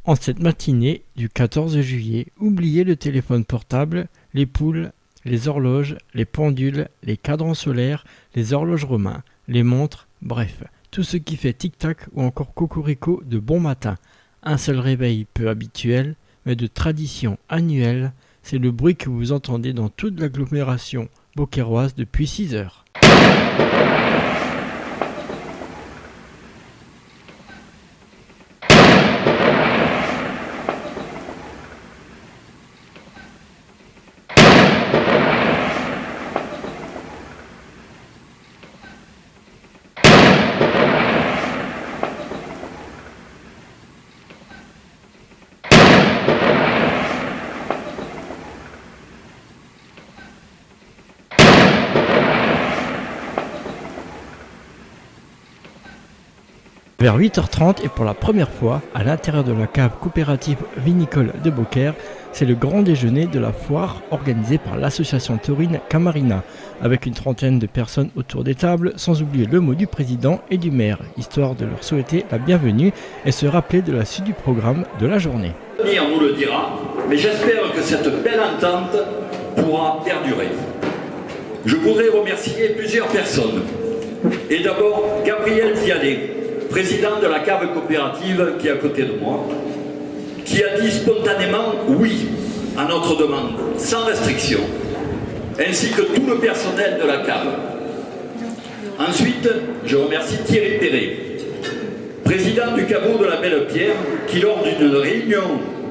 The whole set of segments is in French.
En cette matinée du 14 juillet, oubliez le téléphone portable, les poules, les horloges, les pendules, les cadrans solaires, les horloges romains, les montres, bref, tout ce qui fait tic-tac ou encore cocorico de bon matin. Un seul réveil peu habituel, mais de tradition annuelle, c'est le bruit que vous entendez dans toute l'agglomération beaucairoise depuis 6 heures. Vers 8h30 et pour la première fois, à l'intérieur de la cave coopérative vinicole de Beaucaire, c'est le grand déjeuner de la foire organisé par l'association taurine Camarina, avec une trentaine de personnes autour des tables, sans oublier le mot du président et du maire, histoire de leur souhaiter la bienvenue et se rappeler de la suite du programme de la journée. L'avenir nous le dira, mais j'espère que cette belle entente pourra perdurer. Je voudrais remercier plusieurs personnes, et d'abord Gabriel Ziadé, président de la cave coopérative qui est à côté de moi, qui a dit spontanément oui à notre demande, sans restriction, ainsi que tout le personnel de la cave. Ensuite, je remercie Thierry Perret, président du caveau de la Belle-Pierre, qui lors d'une réunion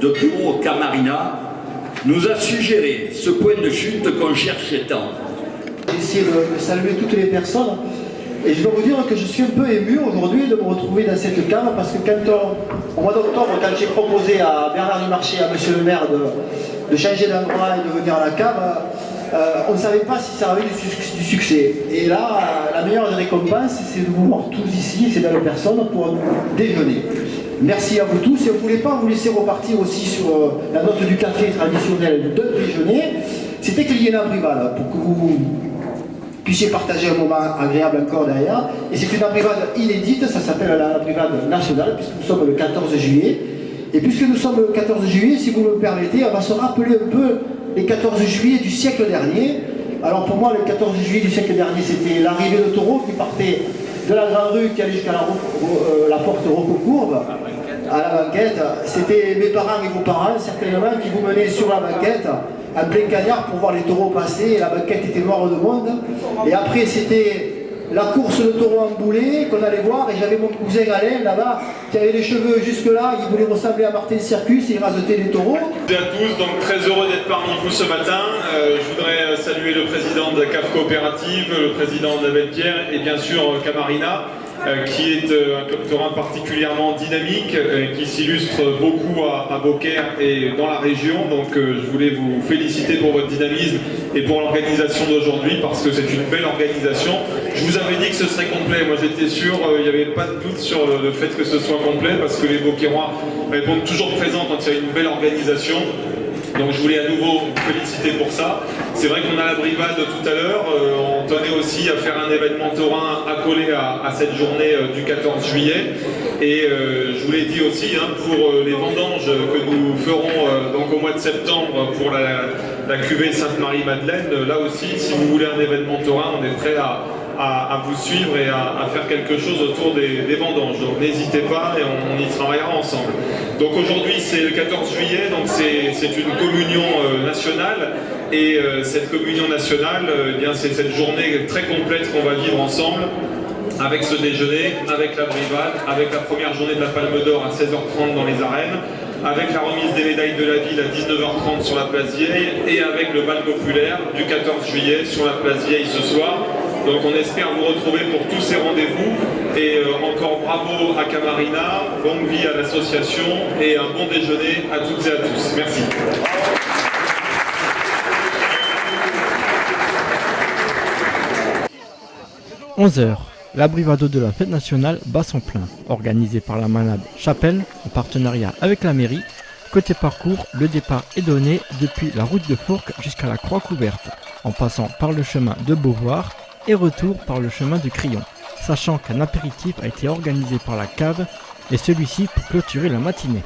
de bureau Camarina, nous a suggéré ce point de chute qu'on cherchait tant. J'ai essayé de saluer toutes les personnes. Et je dois vous dire que je suis un peu ému aujourd'hui de me retrouver dans cette cave parce que au mois d'octobre, quand j'ai proposé à Bernard Dumarché, à monsieur le maire, de changer d'endroit et de venir à la cave, on ne savait pas si ça avait du succès. Et là, la meilleure des récompenses, c'est de vous voir tous ici, ces belles personnes, pour déjeuner. Merci à vous tous. Et on ne voulait pas vous laisser repartir aussi sur la note du café traditionnel de déjeuner. C'était qu'il y ait un abrivade pour que vous puissiez partager un moment agréable encore derrière. Et c'est une abrivade inédite, ça s'appelle la abrivade nationale, puisque nous sommes le 14 juillet. Et puisque nous sommes le 14 juillet, si vous me permettez, on va se rappeler un peu les 14 juillet du siècle dernier. Alors pour moi, le 14 juillet du siècle dernier, c'était l'arrivée de taureaux qui partait de la grande rue qui allait jusqu'à la porte Rococourbe, à la banquette. C'était mes parents et vos parents, certainement, qui vous menaient sur la banquette, en plein cagnard pour voir les taureaux passer. La banquette était noire de monde. Et après, c'était la course de taureaux en boulet qu'on allait voir. Et j'avais mon cousin Alain là-bas qui avait les cheveux jusque-là. Il voulait ressembler à Martin Circus et il rasetait les taureaux. Bonjour à tous, donc très heureux d'être parmi vous ce matin. Je voudrais saluer le président de la cave coopérative, le président de la Belle-Pierre et bien sûr Camarina, qui est un club taurin particulièrement dynamique, qui s'illustre beaucoup à Beaucaire et dans la région. Donc je voulais vous féliciter pour votre dynamisme et pour l'organisation d'aujourd'hui, parce que c'est une belle organisation. Je vous avais dit que ce serait complet, moi j'étais sûr, il n'y avait pas de doute sur le fait que ce soit complet, parce que les Beaucairois répondent toujours présents quand il y a une belle organisation. Donc je voulais à nouveau vous féliciter pour ça. C'est vrai qu'on a la brivade tout à l'heure, on tenait aussi à faire un événement taurin accolé à cette journée du 14 juillet. Et je vous l'ai dit aussi, pour les vendanges que nous ferons donc au mois de septembre pour la cuvée Sainte-Marie-Madeleine, là aussi, si vous voulez un événement taurin, on est prêt à vous suivre et à faire quelque chose autour des vendanges. Donc n'hésitez pas et on y travaillera ensemble. Donc aujourd'hui c'est le 14 juillet, donc c'est une communion nationale. Et cette communion nationale, eh bien c'est cette journée très complète qu'on va vivre ensemble, avec ce déjeuner, avec la brivade, avec la première journée de la Palme d'Or à 16h30 dans les arènes, avec la remise des médailles de la ville à 19h30 sur la place Vieille, et avec le bal populaire du 14 juillet sur la place Vieille ce soir. Donc on espère vous retrouver pour tous ces rendez-vous. Et encore bravo à Camarina, longue vie à l'association et un bon déjeuner à toutes et à tous. Merci. – 11h, l'abrivado de la fête nationale bat son plein, organisé par la manade Chapelle en partenariat avec la mairie. Côté parcours, le départ est donné depuis la route de Fourques jusqu'à la Croix Couverte, en passant par le chemin de Beauvoir et retour par le chemin de Crillon, sachant qu'un apéritif a été organisé par la cave et celui-ci pour clôturer la matinée.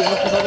«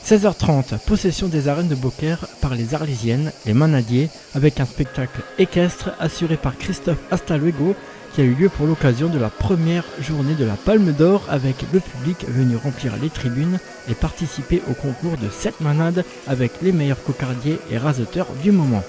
16h30, possession des arènes de Beaucaire par les Arlésiennes, les Manadiers, avec un spectacle équestre assuré par Christophe Astaluego qui a eu lieu pour l'occasion de la première journée de la Palme d'Or avec le public venu remplir les tribunes et participer au concours de 7 manades avec les meilleurs cocardiers et raseteurs du moment.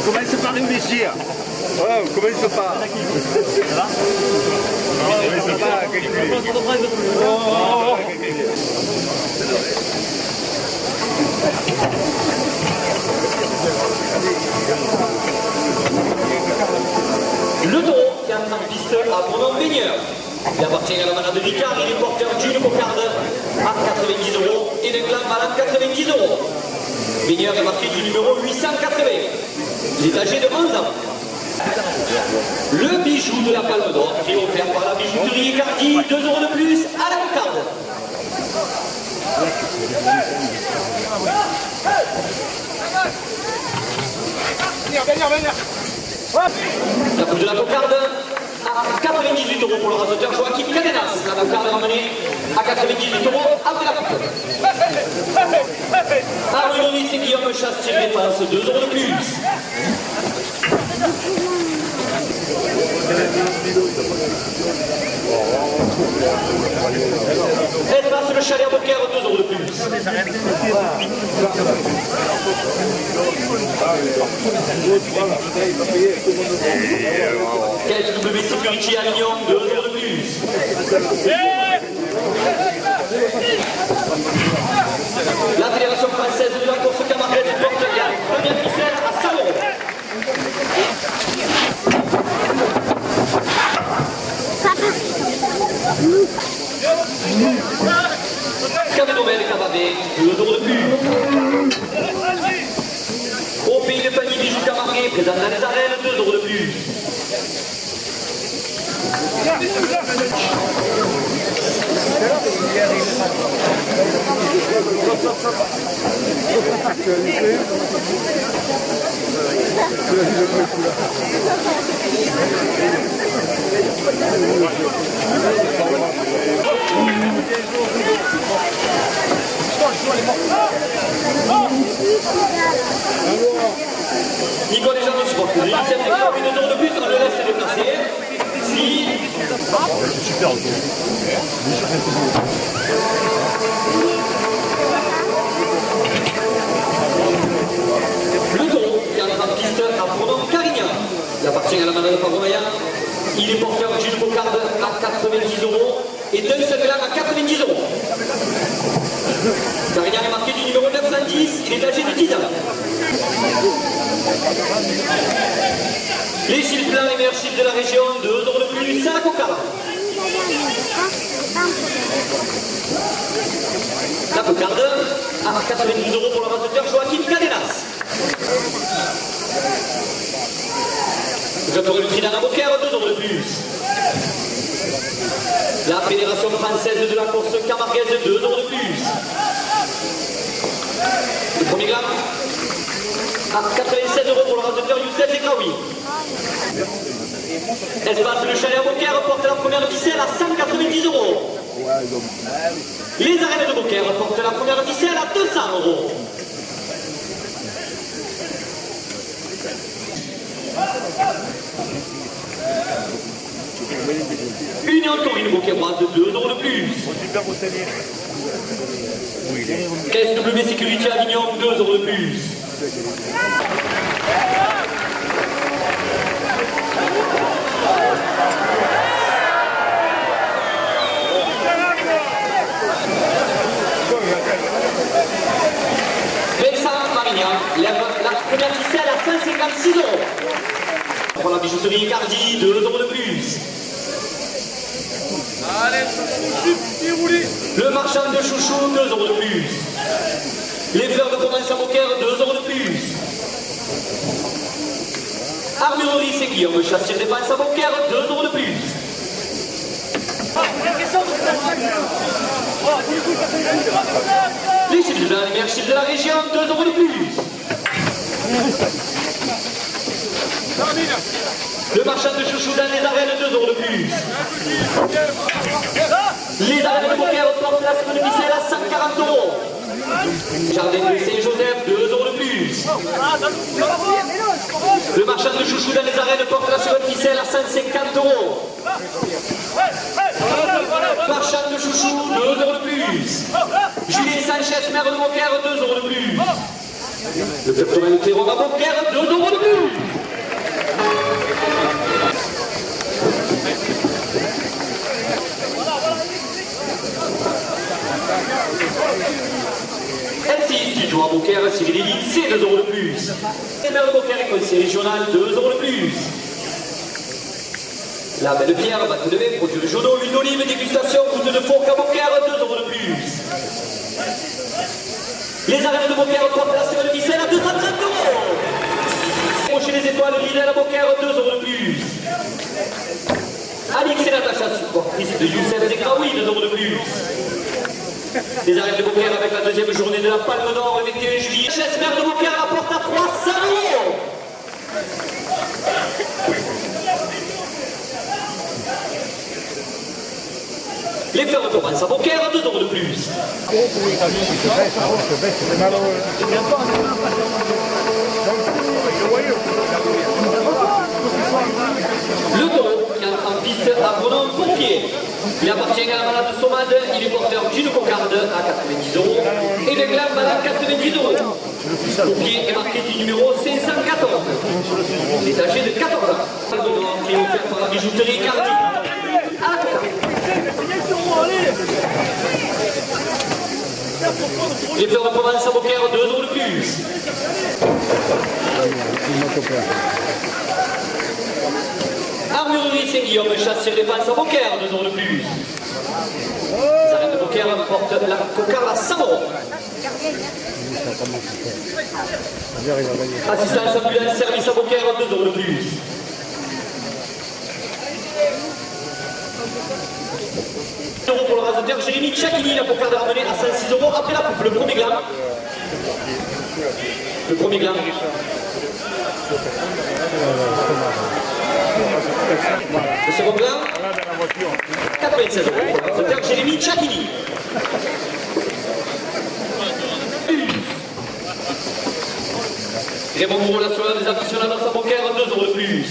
Commence par réfléchir. Ouais, on commence par. Le taureau qui entre en piste à Bourdon Baigneur. Il appartient à la manade de Ricard, il est porteur d'une cocarde à 90 € et de gland malade 90 €. Baigneur est marqué du numéro 880. Il est âgé de 11 ans. Le bijou de la Palme d'Or qui est offert par la bijouterie Ricardi, 2 € de plus à la cocarde. La coupe de la cocarde à 98 € pour le rasoteur Joachim Cadenas. La cocarde ramenée à 98 € après la coupe. Ah oui, Maurice et Guillaume Chastier défense, 2 € de plus. Espace le chalet à Beaucaire, 2 € de plus. KSW Security à Avignon, 2 € de plus. La Fédération française de la course camarguaise porte la première ficelle à 100 €. Caménomène Cavavé, 2 € de plus. Au pays de Fanny Bijou Camarguais, présent dans les arènes, 2 € de plus. Nicolas Jean de Sport, il s'est fait 2 € de plus, on le laisse se déplacer. Si. Super. Le taureau qui entre en piste à Bourdon-Carignan. Il appartient à la manade de Fabromaya. Il est porteur d'une cocarde à 90 € et d'un seul gland à 90 €. Carignan est marqué du numéro 910, il est âgé de 10 ans. Les chiffres blancs, les meilleurs chiffres de la région, 2 € de plus à la cocarde. La cocarde à 90 € pour le rasoteur Joachim Cadenas. Je ferai le prix d'Anna Beaucaire, 2 € de plus. La Fédération française de la course camarguaise, 2 € de plus. Le premier gland à 96 € pour le rasoteur Youssef Zegraoui. Espace le chalet à Beaucaire porte la première ficelle à 190 €. Les arènes de Beaucaire portent la première ficelle à 200 €. Union Taurine Beaucairoise, 2 € de plus. KSW Sécurité Avignon, 2 € de plus. Vincent Marignan lève la première ficelle à 156 €. Pour la bijouterie Ricardi, 2 € de plus. Le marchand de chouchou, 2 € de plus. Les fleurs de Provence à Beaucaire, 2 € de plus. Armurerie et Guillaume Chastier défense à Beaucaire, 2 € de plus. Les chiffres de la meilleure chiffre de la région, 2 € de plus. Le marchand de chouchou dans les arènes, 2 € de plus. Les arènes de Beaucaire portent la semaine ficelle à 140 €. Jardin de Saint-Joseph, 2 € de plus. Le marchand de chouchou dans les arènes porte la seconde ficelle à 150 €. Marchand de chouchou, 2 € de plus. Julien Sanchez, maire de Beaucaire, 2 € de plus. Le docteur de Terreau à Beaucaire, 2 € de plus. Ainsi, Studio à Beaucaire, Cyril Élite, c'est 2 € de plus. Et vers le Beaucaire et conseil régional, 2 € de plus. La Belle Pierre, batte de mai, produit régionaux, huile d'olive, dégustation, goutte de fourque à Beaucaire, 2 € de plus. Les arènes de Beaucaire portent la semaine de ficelle à 230 €. Chez les étoiles, Lidl à Beaucaire, 2 € de plus. Alix et Natacha, supportrice de Youssef Zekraoui, 2 € de plus. Les arènes de Beaucaire avec la deuxième journée de la Palme d'Or le 21 juillet. Chesmer de Beaucaire rapporte à 300 €. Les Fleurs de Provence à Beaucaire, 2 € de plus. Le taureau qui entre en piste à Brenon-Pompier. Il appartient à la malade Somade, il est porteur d'une cocarde à 90 € et de gland malade 90 €. Pompier est marqué du numéro 514. Il est âgé de 14 ans. Le noir qui est offert par la bijouterie Cardi. Les Fleurs de Provence à Beaucaire, 2 € de plus. Armurerie Saint-Guillaume, chasse défense à Beaucaire, 2 € de plus. Les arènes de Beaucaire portent la cocarde à 100 €. Assistance ambulance, service à Beaucaire, 2 € de plus. Euros pour le rasoteur Jérémy Tchakini, la cocarde ramenée à 106 € après la coupe. Le premier gland. Le premier gland. Le second gland. 96 € pour le rasoteur Jérémy Tchakini. Raymond Moreau, la des aficionados à Beaucaire, 2 € de plus.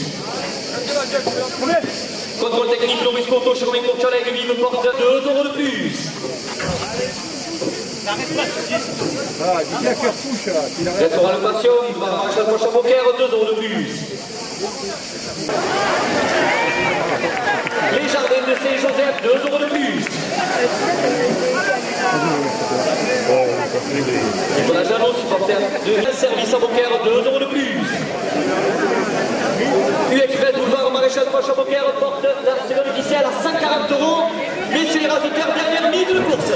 Contrôle technique, Loris Coto, Chemin Courchaleg, Vive porte 2 € de plus. Restaurant Le Passion, il va marcher la poche à Beaucaire, 2 € de plus. Les Jardins de Saint-Joseph, 2 € de plus. Nicolas Janot, supporter de service à Beaucaire, 2 € de plus. U-Express Boulevard Maréchal Foch à Beaucaire porte la seconde officielle à 140 €. Messieurs les raseteurs, dernière minute de course.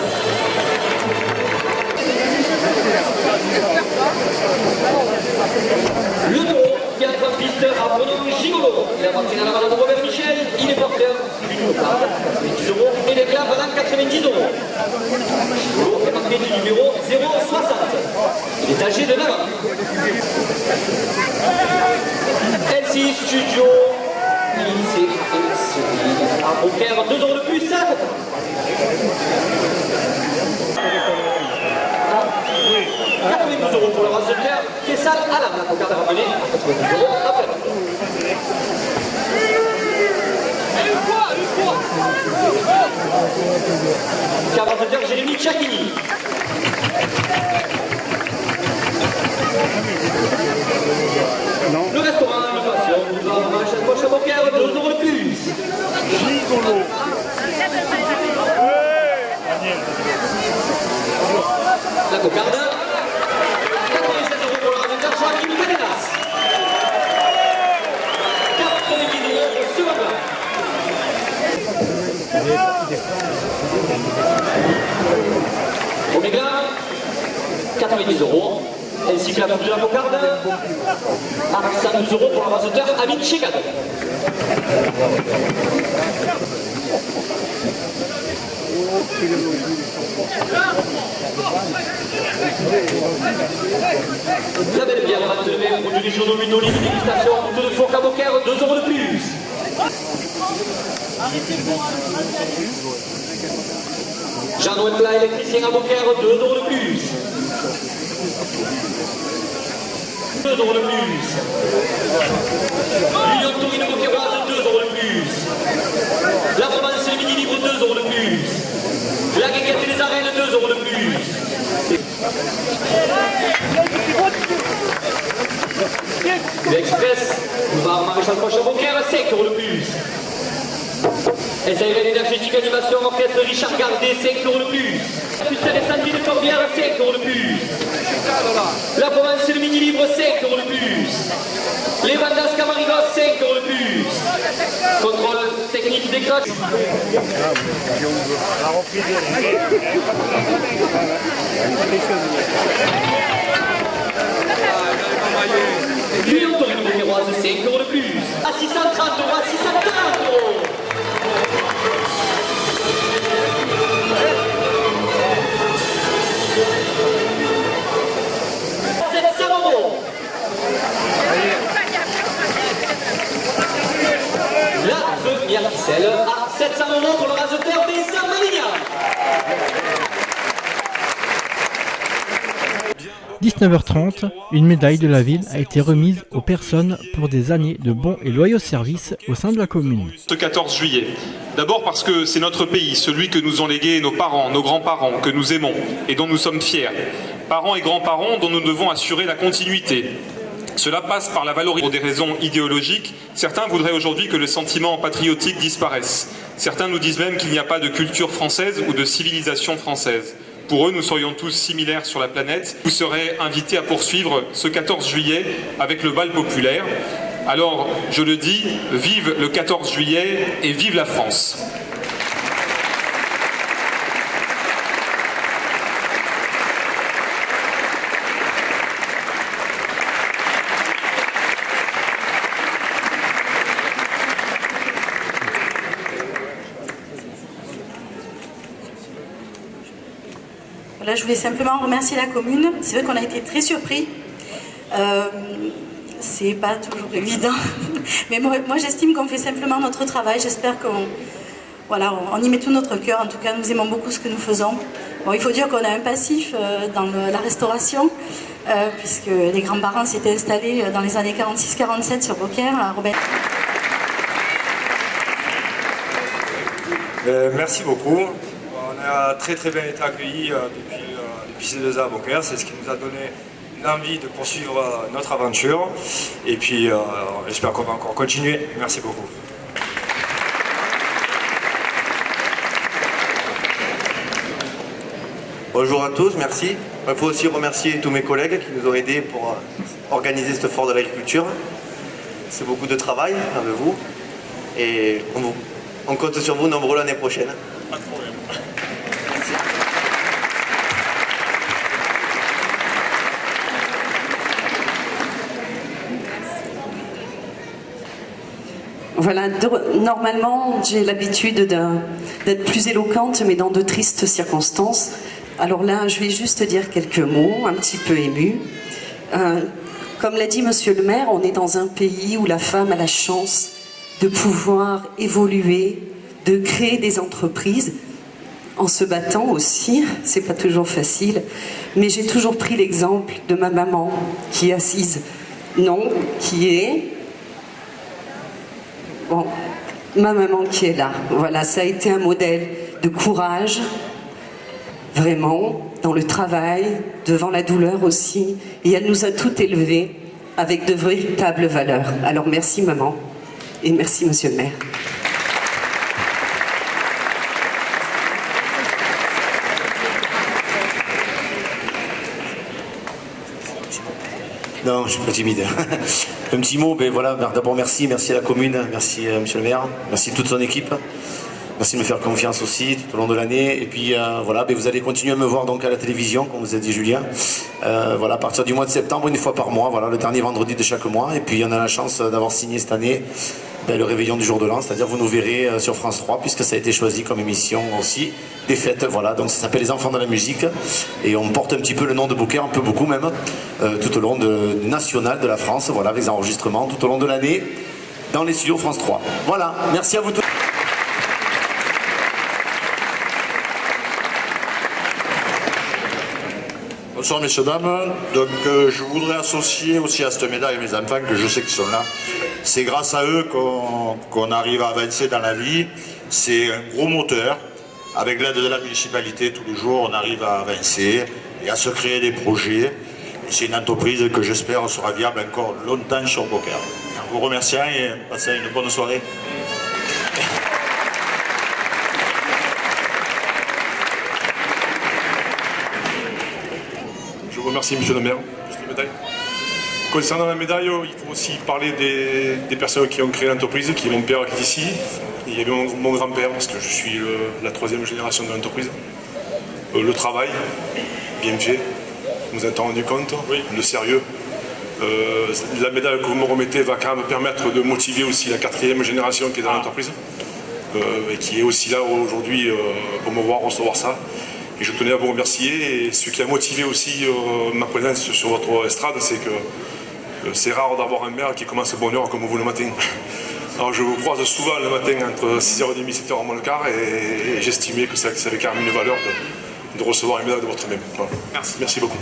Le taureau qui entre en piste à Brenon Gigolo. Il appartient à la malade Robert Michel. Il est porteur d'une cocarde, 90 € et des glaces à 90 €. Gigolo est marqué du numéro 060. Il est âgé de 9 ans. LC Studio, lycée à Beaucaire, 2 € de plus, 5 €. 92 € pour le raseteur, Fessal Alam, la cocarde ramenée à 92 € après. Raseteur Jérémy Tchakini. Le restaurant Le Passion, boulevard Maréchal Foch à Beaucaire, 2 € de plus. La cocarde, 96 € pour le raseteur Joachim Cadenas. 90 € au second plat. Premier gland, 90 €. Ainsi que la coupe de la cocarde à 112 € pour le raseteur Amit Chegad. La Belle Pierre, batte de mai, produit des journaux, une olive, dégustation, goutte de fourque à Beaucaire, 2 € de plus. Jean-Noël Plat, électricien à Beaucaire, 2 € de plus. 2 € de plus. L'Union Taurine Beaucairoise, 2 € de plus. La Provence et le Midi Libre, 2 € de plus. La Guinguette et les Arènes, 2 € de plus. L'Express, boulevard Maréchal Foch à Beaucaire, 5 € de plus. SARL énergétique animation orchestre Richard Gardet, 5 € de plus. Pucelle et Sandy de Corbière, 5 € de plus. La Provence et le Mini Libre, 5 € de plus. Les Bandas Camarigos, 5 € de plus. Contrôle technique des cloches. Lui, on tourne le numéro 5 € de plus. À 630 €, à 630 €. La première ficelle à 700 € pour le raseteur des Armagnacs. 19h30, une médaille de la ville a été remise aux personnes pour des années de bons et loyaux services au sein de la commune. Ce 14 juillet. D'abord parce que c'est notre pays, celui que nous ont légué nos parents, nos grands-parents, que nous aimons et dont nous sommes fiers. Parents et grands-parents dont nous devons assurer la continuité. Cela passe par la valorisation pour des raisons idéologiques. Certains voudraient aujourd'hui que le sentiment patriotique disparaisse. Certains nous disent même qu'il n'y a pas de culture française ou de civilisation française. Pour eux, nous serions tous similaires sur la planète. Vous serez invités à poursuivre ce 14 juillet avec le bal populaire. Alors, je le dis, vive le 14 juillet et vive la France. Voilà, je voulais simplement remercier la commune. C'est vrai qu'on a été très surpris. C'est pas toujours évident. Mais moi j'estime qu'on fait simplement notre travail. J'espère qu'on y met tout notre cœur. En tout cas, nous aimons beaucoup ce que nous faisons. Bon, il faut dire qu'on a un passif dans la restauration, puisque les grands-parents s'étaient installés dans les années 46-47 sur Beaucaire. Merci beaucoup. On a très bien été accueillis depuis ces 2 ans à Beaucaire. C'est ce qui nous a donné l'envie de poursuivre notre aventure. Et puis j'espère qu'on va encore continuer. Merci beaucoup. Bonjour à tous, merci. Il faut aussi remercier tous mes collègues qui nous ont aidés pour organiser ce foire de l'agriculture. C'est beaucoup de travail avec vous. Et on compte sur vous nombreux l'année prochaine. Pas de problème. Merci. Voilà, normalement j'ai l'habitude d'être plus éloquente, mais dans de tristes circonstances. Alors là, je vais juste dire quelques mots, un petit peu émus. Comme l'a dit Monsieur le maire, on est dans un pays où la femme a la chance de pouvoir évoluer, de créer des entreprises, en se battant aussi, c'est pas toujours facile, mais j'ai toujours pris l'exemple de ma maman qui est assise, ma maman qui est là. Voilà, ça a été un modèle de courage, vraiment, dans le travail, devant la douleur aussi, et elle nous a toutes élevés avec de véritables valeurs. Alors merci maman, et merci monsieur le maire. Non, je suis pas timide. Un petit mot, ben voilà, d'abord merci à la commune, merci monsieur le maire, merci toute son équipe. Merci de me faire confiance aussi tout au long de l'année. Et puis voilà, ben vous allez continuer à me voir donc à la télévision, comme vous a dit Julien. Voilà, à partir du mois de septembre, une fois par mois, voilà, le dernier vendredi de chaque mois. Et puis on a la chance d'avoir signé cette année le réveillon du jour de l'an, c'est-à-dire vous nous verrez sur France 3, puisque ça a été choisi comme émission aussi des fêtes. Voilà, donc ça s'appelle Les Enfants de la musique. Et on porte un petit peu le nom de Beaucaire, un peu beaucoup même, tout au long du national de la France, voilà, avec des enregistrements tout au long de l'année dans les studios France 3. Voilà, merci à vous tous. Bonsoir messieurs, dames. Donc je voudrais associer aussi à cette médaille mes enfants que je sais qu'ils sont là. C'est grâce à eux qu'on arrive à avancer dans la vie. C'est un gros moteur. Avec l'aide de la municipalité, tous les jours, on arrive à avancer et à se créer des projets. Et c'est une entreprise que j'espère sera viable encore longtemps sur Beaucaire. En vous remerciant et passez une bonne soirée. remercie Monsieur le maire pour cette médaille. Concernant la médaille, il faut aussi parler des personnes qui ont créé l'entreprise, qui est mon père qui est ici. Il y avait mon grand-père, parce que je suis la 3e génération de l'entreprise. Le travail, bien fait, vous êtes rendu compte, le sérieux. La médaille que vous me remettez va quand même permettre de motiver aussi la 4e génération qui est dans l'entreprise et qui est aussi là aujourd'hui pour me voir recevoir ça. Et je tenais à vous remercier. Et ce qui a motivé aussi ma présence sur votre estrade, c'est que c'est rare d'avoir un maire qui commence de bonne heure comme vous le matin. Alors je vous croise souvent le matin entre 6h30 et 7h moins le quart et j'estimais que ça avait quand même une valeur de recevoir une médaille de votre main. Voilà. Merci beaucoup.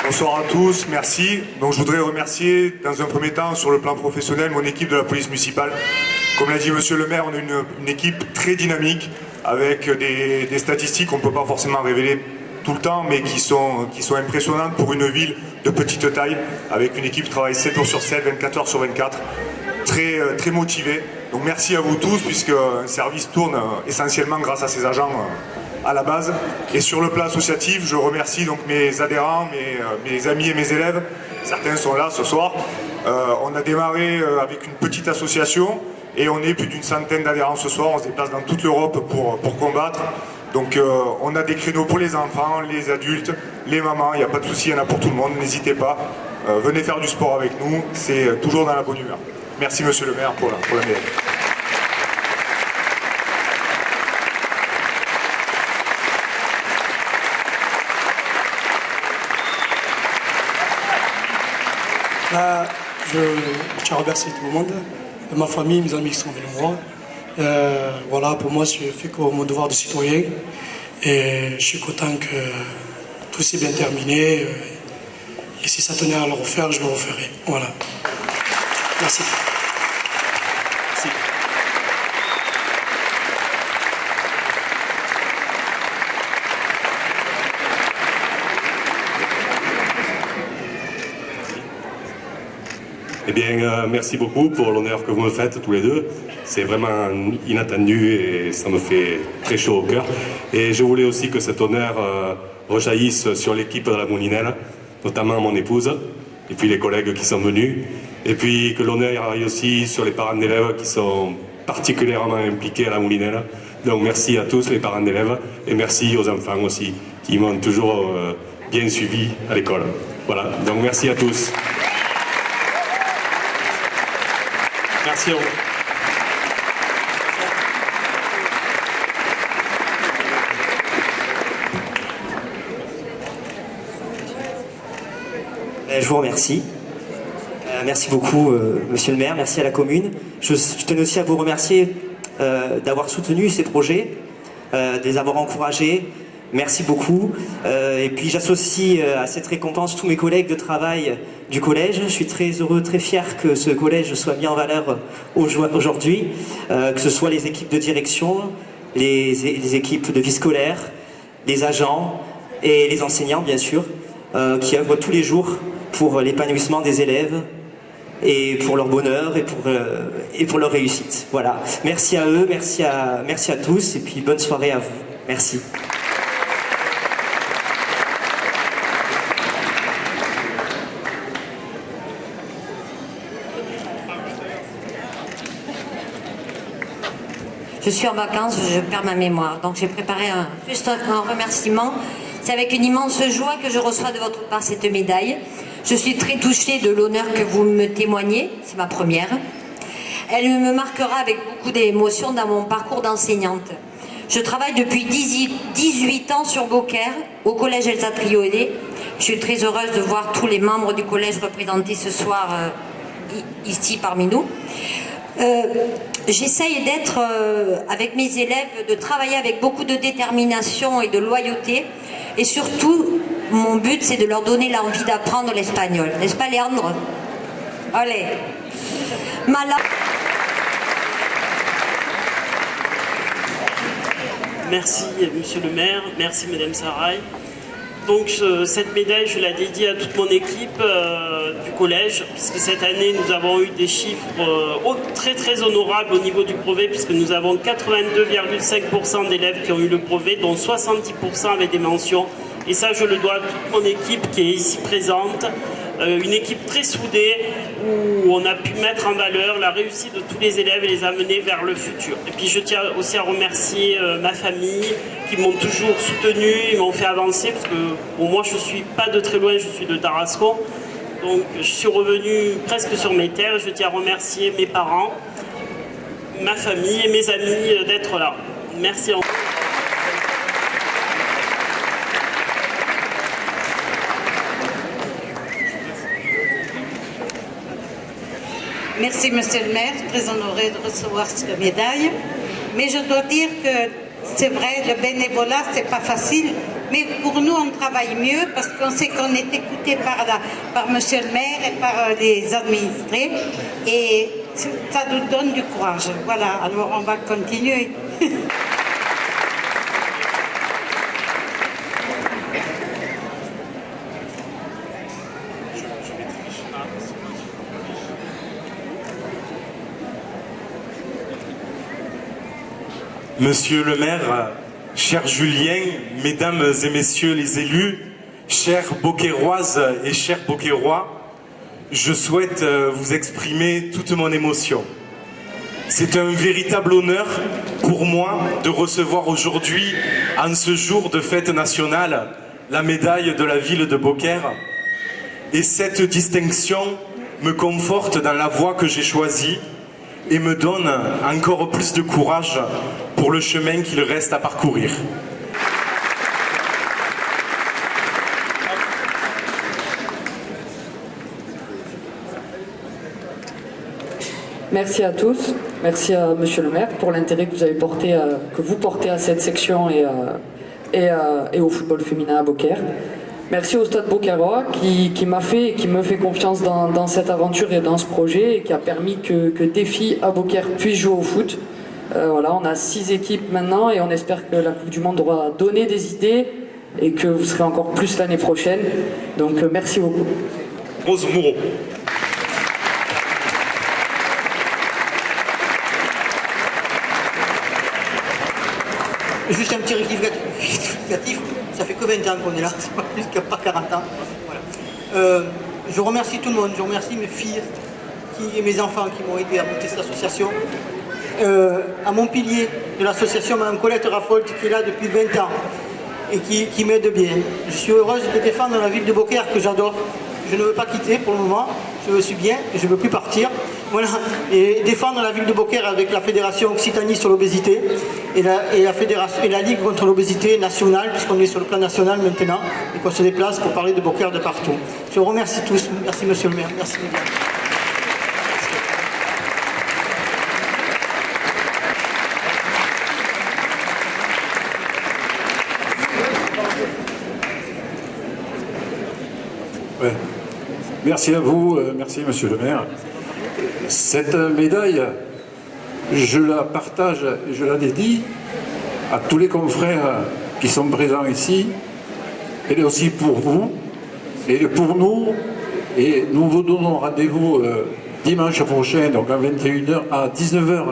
Bonsoir à tous, merci. Donc je voudrais remercier dans un premier temps sur le plan professionnel mon équipe de la police municipale. Comme l'a dit monsieur le maire, on a une équipe très dynamique avec des statistiques qu'on ne peut pas forcément révéler tout le temps mais qui sont impressionnantes pour une ville de petite taille avec une équipe qui travaille 7 jours sur 7, 24 heures sur 24, très motivée. Donc merci à vous tous puisque un service tourne essentiellement grâce à ces agents à la base. Et sur le plan associatif, je remercie donc mes adhérents, mes amis et mes élèves. Certains sont là ce soir. On a démarré avec une petite association et on est plus d'une centaine d'adhérents ce soir. On se déplace dans toute l'Europe pour combattre. Donc on a des créneaux pour les enfants, les adultes, les mamans. Il n'y a pas de souci, il y en a pour tout le monde. N'hésitez pas. Venez faire du sport avec nous. C'est toujours dans la bonne humeur. Merci monsieur le maire pour la médaille. Là, je tiens à remercier tout le monde, ma famille, mes amis qui sont venus me voir. Voilà, pour moi, j'ai fait mon devoir de citoyen et je suis content que tout s'est bien terminé. Et si ça tenait à le refaire, je le referai. Voilà. Merci. Merci. Eh bien, merci beaucoup pour l'honneur que vous me faites tous les deux. C'est vraiment inattendu et ça me fait très chaud au cœur. Et je voulais aussi que cet honneur rejaillisse sur l'équipe de la Moulinelle, notamment mon épouse, et puis les collègues qui sont venus. Et puis que l'honneur aille aussi sur les parents d'élèves qui sont particulièrement impliqués à la Moulinelle. Donc merci à tous les parents d'élèves et merci aux enfants aussi qui m'ont toujours bien suivi à l'école. Voilà, donc merci à tous. Merci à vous. Je vous remercie. Merci beaucoup, monsieur le maire, merci à la commune. Je tenais aussi à vous remercier d'avoir soutenu ces projets, de les avoir encouragés. Merci beaucoup. Et puis j'associe à cette récompense tous mes collègues de travail du collège. Je suis très heureux, très fier que ce collège soit mis en valeur aujourd'hui, que ce soit les équipes de direction, les équipes de vie scolaire, les agents et les enseignants bien sûr, qui œuvrent tous les jours pour l'épanouissement des élèves et pour leur bonheur et pour leur réussite. Voilà. Merci à eux, merci à tous et puis bonne soirée à vous. Merci. Je suis en vacances, je perds ma mémoire. Donc j'ai préparé juste un remerciement. C'est avec une immense joie que je reçois de votre part cette médaille. Je suis très touchée de l'honneur que vous me témoignez. C'est ma première. Elle me marquera avec beaucoup d'émotion dans mon parcours d'enseignante. Je travaille depuis 18 ans sur Beaucaire, au collège Elsa Triolet. Je suis très heureuse de voir tous les membres du collège représentés ce soir ici parmi nous. J'essaye d'être avec mes élèves, de travailler avec beaucoup de détermination et de loyauté. Et surtout, mon but, c'est de leur donner l'envie d'apprendre l'espagnol. N'est-ce pas, Léandre? Allez. Merci, monsieur le maire. Merci, madame Sarai. Donc cette médaille, je la dédie à toute mon équipe du collège, puisque cette année, nous avons eu des chiffres très très honorables au niveau du brevet, puisque nous avons 82,5% d'élèves qui ont eu le brevet, dont 70% avaient des mentions. Et ça, je le dois à toute mon équipe qui est ici présente. Une équipe très soudée où on a pu mettre en valeur la réussite de tous les élèves et les amener vers le futur. Et puis je tiens aussi à remercier ma famille qui m'ont toujours soutenu, ils m'ont fait avancer parce que bon, moi je ne suis pas de très loin, je suis de Tarascon. Donc je suis revenu presque sur mes terres. Je tiens à remercier mes parents, ma famille et mes amis d'être là. Merci encore. Merci Monsieur le maire, très honoré de recevoir cette médaille. Mais je dois dire que c'est vrai, le bénévolat, c'est pas facile. Mais pour nous, on travaille mieux parce qu'on sait qu'on est écouté par Monsieur le maire et par les administrés. Et ça nous donne du courage. Voilà, alors on va continuer. Monsieur le maire, cher Julien, mesdames et messieurs les élus, chères Beaucairoises et chers Beaucairois, je souhaite vous exprimer toute mon émotion. C'est un véritable honneur pour moi de recevoir aujourd'hui, en ce jour de fête nationale, la médaille de la ville de Beaucaire. Et cette distinction me conforte dans la voie que j'ai choisie et me donne encore plus de courage pour le chemin qu'il reste à parcourir. Merci à tous, merci à Monsieur le maire pour l'intérêt que vous portez à cette section et au football féminin à Beaucaire. Merci au Stade Beaucairois qui m'a fait et qui me fait confiance dans cette aventure et dans ce projet et qui a permis que des filles à Beaucaire puissent jouer au foot. Voilà, on a 6 équipes maintenant et on espère que la Coupe du Monde aura donné des idées et que vous serez encore plus l'année prochaine. Donc merci beaucoup. Rose Moureau. Juste un petit rectificatif, ça fait que 20 ans qu'on est là, c'est pas plus qu'il n'y a pas 40 ans. Voilà. Je remercie tout le monde, je remercie mes filles et mes enfants qui m'ont aidé à monter cette association. À mon pilier de l'association, Mme Colette Raffolt, qui est là depuis 20 ans et qui m'aide bien. Je suis heureuse de défendre la ville de Beaucaire que j'adore. Je ne veux pas quitter pour le moment, je suis bien et je ne veux plus partir. Voilà. Et défendre la ville de Beaucaire avec la fédération Occitanie sur l'obésité et la Ligue contre l'obésité nationale, puisqu'on est sur le plan national maintenant et qu'on se déplace pour parler de Beaucaire de partout. Je vous remercie tous. Merci Monsieur le maire. Merci. Ouais. Merci à vous, merci Monsieur le maire. Cette médaille, je la partage et je la dédie à tous les confrères qui sont présents ici. Elle est aussi pour vous et pour nous. Et nous vous donnons rendez-vous dimanche prochain, donc à 21h, à 19h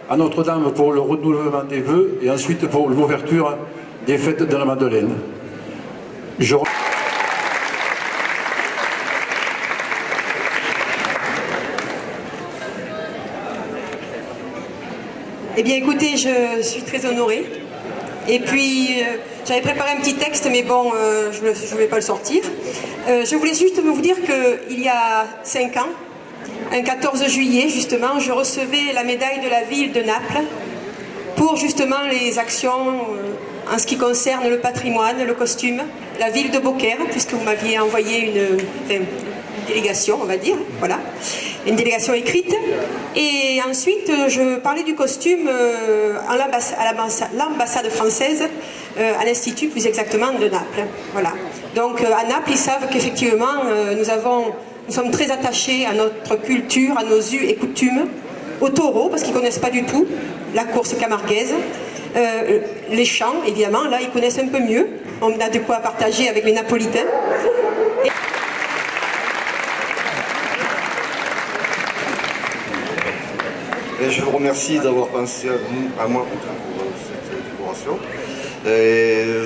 à Notre-Dame pour le renouvellement des vœux et ensuite pour l'ouverture des fêtes de la Madeleine. Eh bien écoutez, je suis très honorée. Et puis, j'avais préparé un petit texte, mais bon, je ne vais pas le sortir. Je voulais juste vous dire qu'il y a 5 ans, un 14 juillet justement, je recevais la médaille de la ville de Naples pour justement les actions en ce qui concerne le patrimoine, le costume, la ville de Beaucaire, puisque vous m'aviez envoyé une délégation, on va dire, voilà, une délégation écrite. Et ensuite, je parlais du costume à l'ambassade française, à l'Institut plus exactement de Naples. Voilà. Donc à Naples, ils savent qu'effectivement, nous sommes très attachés à notre culture, à nos us et coutumes, au taureau, parce qu'ils ne connaissent pas du tout la course camarguaise. Les chants, évidemment, là, ils connaissent un peu mieux. On a de quoi partager avec les Napolitains. Et je vous remercie d'avoir pensé à moi pour cette décoration. Et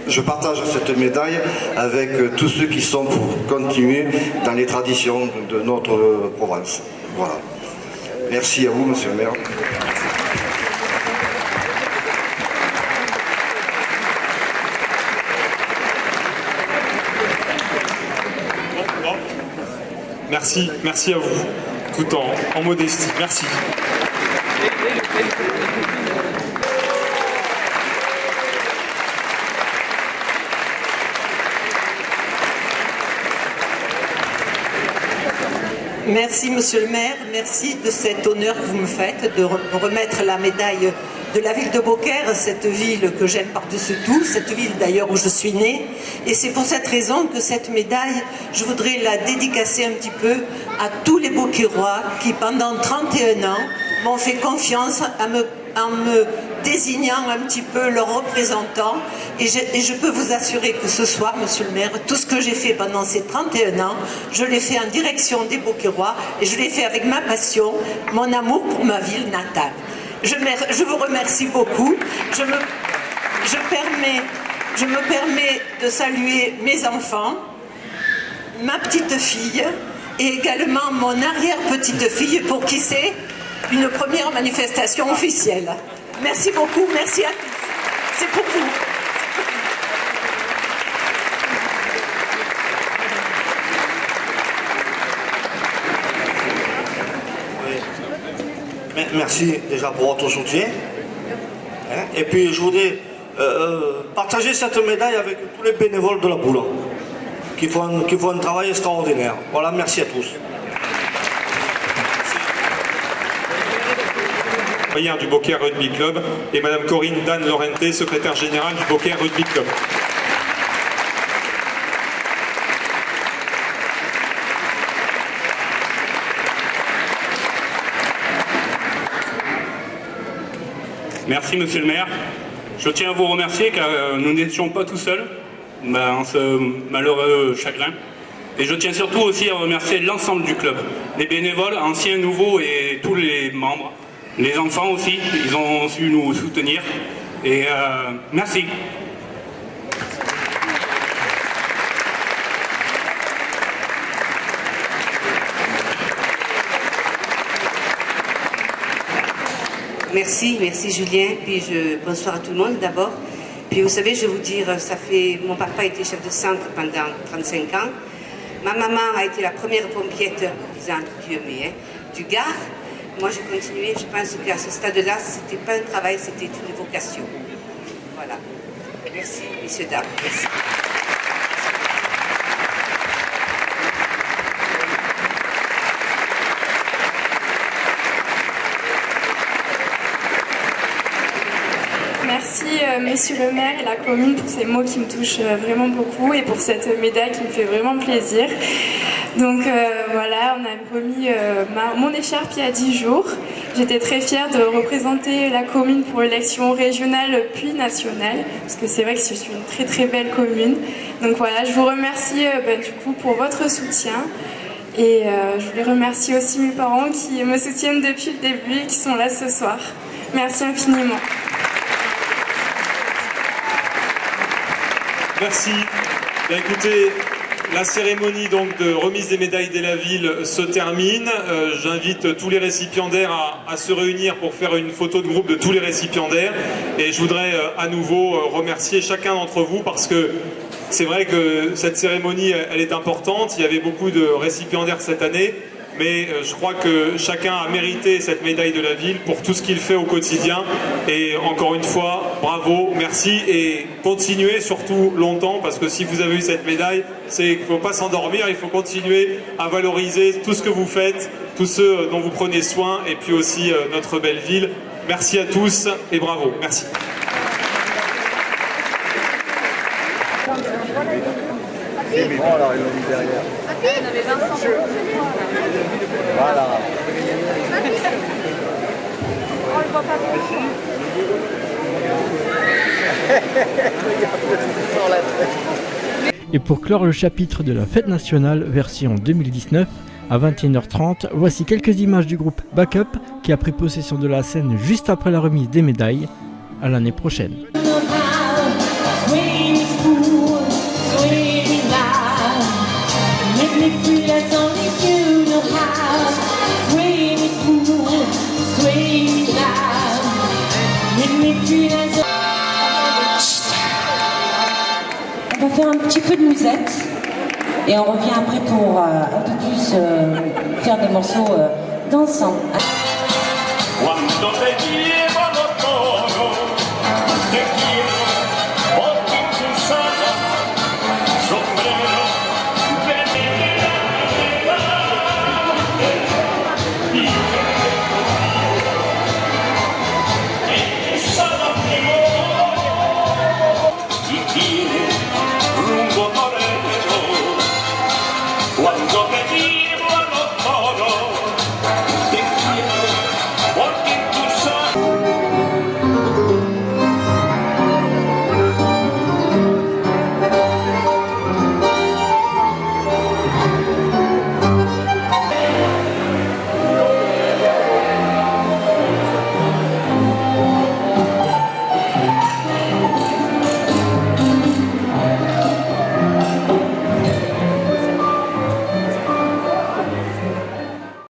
je partage cette médaille avec tous ceux qui sont pour continuer dans les traditions de notre Provence. Voilà. Merci à vous, monsieur le maire. Merci à vous, tout en modestie. Merci. Merci monsieur le maire, merci de cet honneur que vous me faites de me remettre la médaille de la ville de Beaucaire, cette ville que j'aime par-dessus tout, cette ville d'ailleurs où je suis née. Et c'est pour cette raison que cette médaille, je voudrais la dédicacer un petit peu à tous les Beaucairois qui pendant 31 ans m'ont fait confiance en me désignant un petit peu leurs représentants. Et je peux vous assurer que ce soir, monsieur le maire, tout ce que j'ai fait pendant ces 31 ans, je l'ai fait en direction des Beaucairois et je l'ai fait avec ma passion, mon amour pour ma ville natale. Je vous remercie beaucoup. Je me permets de saluer mes enfants, ma petite fille et également mon arrière-petite-fille pour qui c'est une première manifestation officielle. Merci beaucoup, merci à tous. C'est pour vous. Merci déjà pour votre soutien. Et puis je voudrais partager cette médaille avec tous les bénévoles de la Boule qui font un travail extraordinaire. Voilà, merci à tous. Du Beaucaire Rugby Club et Madame Corinne Dan Laurenté, secrétaire générale du Beaucaire Rugby Club. Merci monsieur le maire. Je tiens à vous remercier car nous n'étions pas tout seuls en ce malheureux chagrin. Et je tiens surtout aussi à remercier l'ensemble du club, les bénévoles, anciens, nouveaux et tous les membres. Les enfants aussi, ils ont su nous soutenir. Et merci. Merci Julien. Puis bonsoir à tout le monde d'abord. Puis vous savez, je vais vous dire, mon papa était chef de centre pendant 35 ans. Ma maman a été la première pompiette, disant Dieu mais, du Gard. Moi, j'ai continué. Je pense qu'à ce stade-là, c'était pas un travail, c'était une vocation. Voilà. Merci, messieurs, dames. Merci. Merci, monsieur le maire et la commune pour ces mots qui me touchent vraiment beaucoup et pour cette médaille qui me fait vraiment plaisir. Donc voilà, on a remis mon écharpe il y a 10 jours. J'étais très fière de représenter la commune pour l'élection régionale puis nationale, parce que c'est vrai que je suis une très très belle commune. Donc voilà, je vous remercie du coup pour votre soutien. Et je voulais remercier aussi mes parents qui me soutiennent depuis le début et qui sont là ce soir. Merci infiniment. Merci. Bien, écoutez, la cérémonie donc de remise des médailles de la ville se termine. J'invite tous les récipiendaires à se réunir pour faire une photo de groupe de tous les récipiendaires. Et je voudrais à nouveau remercier chacun d'entre vous parce que c'est vrai que cette cérémonie, elle est importante. Il y avait beaucoup de récipiendaires cette année. Mais je crois que chacun a mérité cette médaille de la ville pour tout ce qu'il fait au quotidien. Et encore une fois, bravo, merci et continuez surtout longtemps parce que si vous avez eu cette médaille, c'est qu'il ne faut pas s'endormir, il faut continuer à valoriser tout ce que vous faites, tous ceux dont vous prenez soin et puis aussi notre belle ville. Merci à tous et bravo, merci. Bon, alors ils l'ont mis derrière. Voilà. vois pas Et pour clore le chapitre de la fête nationale version 2019, à 21h30, voici quelques images du groupe Backup qui a pris possession de la scène juste après la remise des médailles. À l'année prochaine. On va faire un petit peu de musette et on revient après pour un peu plus faire des morceaux dansants.